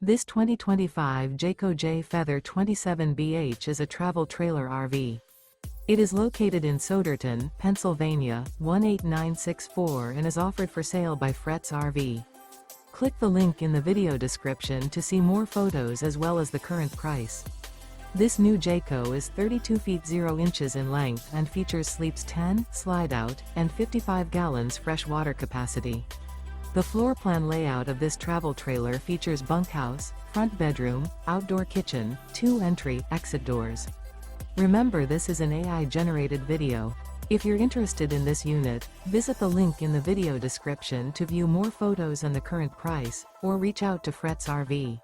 This 2025 Jayco J Feather 27BH is a travel trailer RV. It is located in Souderton, Pennsylvania, 18964 and is offered for sale by Fretz RV. Click the link in the video description to see more photos as well as the current price. This new Jayco is 32 feet 0 inches in length and features sleeps 10, slide out, and 55 gallons fresh water capacity. The floor plan layout of this travel trailer features bunkhouse, front bedroom, outdoor kitchen, 2 entry/exit doors. Remember, this is an AI-generated video. If you're interested in this unit, visit the link in the video description to view more photos and the current price, or reach out to Fretz RV.